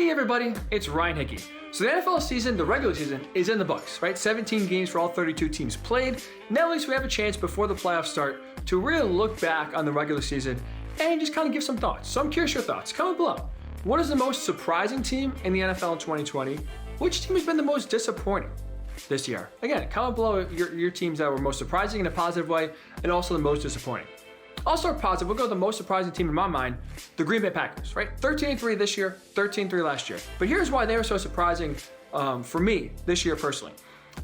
Hey everybody, it's Ryan Hickey. So the NFL season, the regular season, is in the books, right? 17 games for all 32 teams played. Now at least we have a chance before the playoffs start to really look back on the regular season and just kind of give some thoughts. So I'm curious your thoughts. Comment below. What is the most surprising team in the NFL in 2020? Which team has been the most disappointing this year? Again, comment below your teams that were most surprising in a positive way and also the most disappointing. I'll start positive. We'll go with the most surprising team in my mind, the Green Bay Packers, right? 13-3 this year, 13-3 last year. But here's why they were so surprising for me this year personally.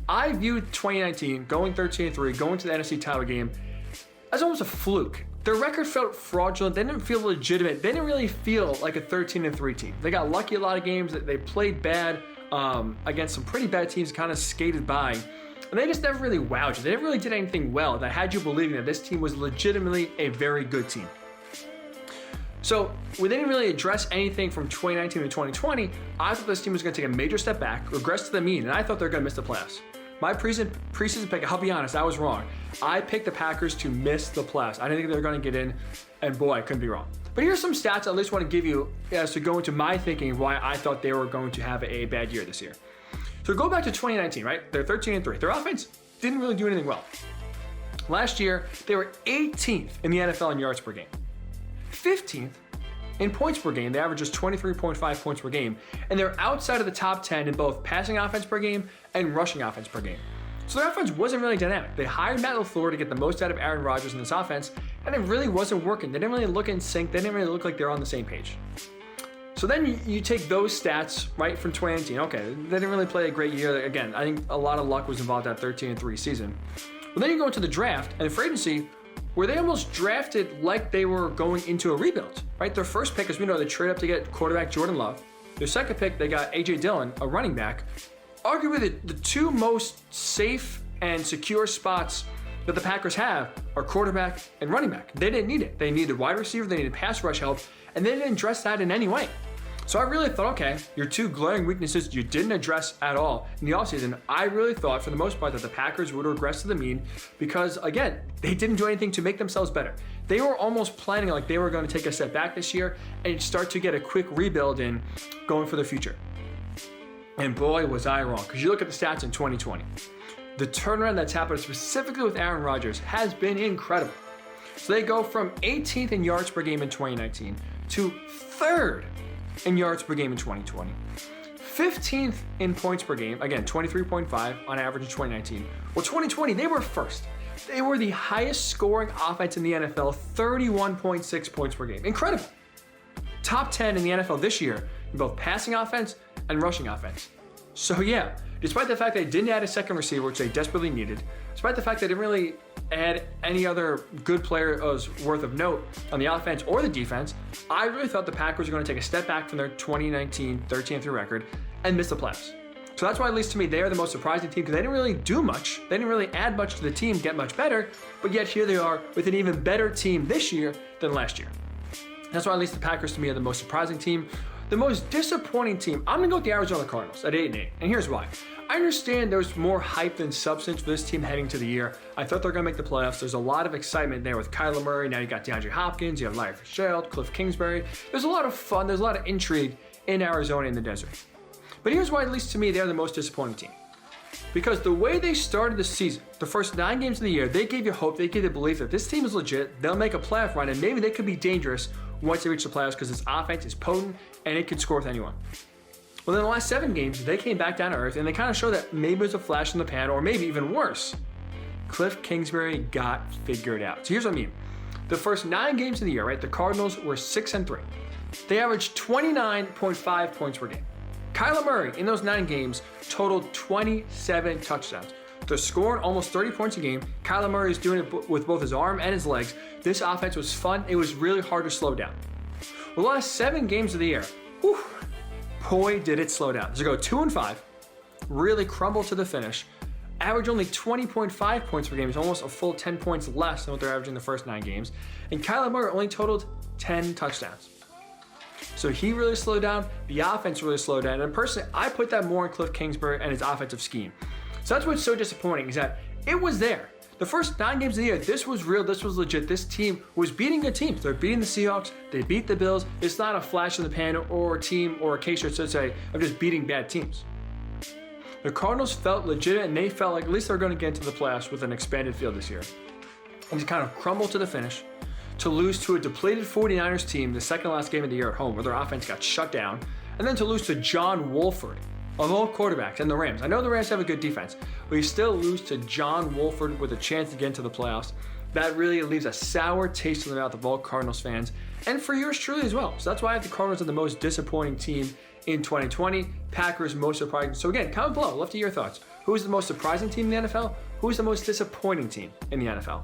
I viewed 2019, going 13-3, going to the NFC title game, as almost a fluke. Their record felt fraudulent. They didn't feel legitimate. They didn't really feel like a 13-3 team. They got lucky a lot of games. They played bad against some pretty bad teams, kind of skated by. And they just never really wowed you. They never really did anything well that had you believing that this team was legitimately a very good team. So we didn't really address anything from 2019 to 2020. I thought this team was going to take a major step back, regress to the mean, and I thought they were going to miss the playoffs. My preseason pick, I'll be honest, I was wrong. I picked the Packers to miss the playoffs. I didn't think they were going to get in, and boy, I couldn't be wrong. But here's some stats I at least want to give you as to go into my thinking of why I thought they were going to have a bad year this year. So go back to 2019, right? They're 13-3. Their offense didn't really do anything well. Last year, they were 18th in the NFL in yards per game, 15th in points per game. They average just 23.5 points per game, and they're outside of the top 10 in both passing offense per game and rushing offense per game. So their offense wasn't really dynamic. They hired Matt LaFleur to get the most out of Aaron Rodgers in this offense, and it really wasn't working. They didn't really look in sync. They didn't really look like they were on the same page. So then you take those stats, right, from 2019. Okay, they didn't really play a great year. Again, I think a lot of luck was involved in that 13-3 season. But then you go into the draft and the free agency, where they almost drafted like they were going into a rebuild, right? Their first pick, as we know, they traded up to get quarterback Jordan Love. Their second pick, they got A.J. Dillon, a running back. Arguably the two most safe and secure spots that the Packers have are quarterback and running back. They didn't need it. They needed wide receiver, they needed pass rush help, and they didn't address that in any way. So I really thought, okay, your two glaring weaknesses you didn't address at all in the offseason. I really thought, for the most part, that the Packers would regress to the mean because, again, they didn't do anything to make themselves better. They were almost planning like they were going to take a step back this year and start to get a quick rebuild in going for the future. And boy, was I wrong, because you look at the stats in 2020. The turnaround that's happened specifically with Aaron Rodgers has been incredible. So they go from 18th in yards per game in 2019 to 3rd in yards per game in 2020, 15th in points per game, again 23.5 on average in 2019. Well, 2020 they were first. They were the highest scoring offense in the NFL, 31.6 points per game. Incredible. Top 10 in the NFL this year in both passing offense and rushing offense. So yeah, despite the fact they didn't add a second receiver, which they desperately needed, despite the fact they didn't really add any other good players worth of note on the offense or the defense, I really thought the Packers were going to take a step back from their 2019 13-3 record and miss the playoffs. So that's why, at least to me, they are the most surprising team, because they didn't really do much. They didn't really add much to the team, get much better, but yet here they are with an even better team this year than last year. That's why at least the Packers to me are the most surprising team. The most disappointing team, I'm going to go with the Arizona Cardinals at 8-8, and here's why. I understand there's more hype than substance for this team heading to the year. I thought they're going to make the playoffs. There's a lot of excitement there with Kyler Murray. Now you got DeAndre Hopkins, you have Larry Fitzgerald, Cliff Kingsbury. There's a lot of fun, there's a lot of intrigue in Arizona in the desert. But here's why, at least to me, they're the most disappointing team. Because the way they started the season, the first 9 games of the year, they gave you hope, they gave you belief that this team is legit, they'll make a playoff run, and maybe they could be dangerous once they reach the playoffs because this offense is potent and it could score with anyone. Well, in the last 7 games, they came back down to earth and they kind of show that maybe there's a flash in the pan, or maybe even worse, Cliff Kingsbury got figured out. So here's what I mean. The first 9 games of the year, right, the Cardinals were 6-3. They averaged 29.5 points per game. Kyler Murray, in those 9 games, totaled 27 touchdowns. They're scoring almost 30 points a game. Kyler Murray is doing it with both his arm and his legs. This offense was fun. It was really hard to slow down. The last 7 games of the year, boy, did it slow down. So go 2-5, really crumble to the finish, average only 20.5 points per game. It's almost a full 10 points less than what they're averaging the first 9 games. And Kyler Murray only totaled 10 touchdowns. So he really slowed down, the offense really slowed down, and personally, I put that more in Cliff Kingsbury and his offensive scheme. So that's what's so disappointing, is that it was there. The first 9 games of the year, this was real, this was legit. This team was beating good teams. They're beating the Seahawks, they beat the Bills. It's not a flash in the pan or a team or a case, I should say, of just beating bad teams. The Cardinals felt legit, and they felt like at least they're going to get into the playoffs with an expanded field this year. And to kind of crumble to the finish, to lose to a depleted 49ers team the second last game of the year at home where their offense got shut down, and then to lose to John Wolford, of all quarterbacks, and the Rams. I know the Rams have a good defense, but you still lose to John Wolford with a chance to get into the playoffs. That really leaves a sour taste in the mouth of all Cardinals fans, and for yours truly as well. So that's why I have the Cardinals are the most disappointing team in 2020. Packers most surprising. So again, comment below. Love to hear your thoughts. Who is the most surprising team in the NFL? Who is the most disappointing team in the NFL?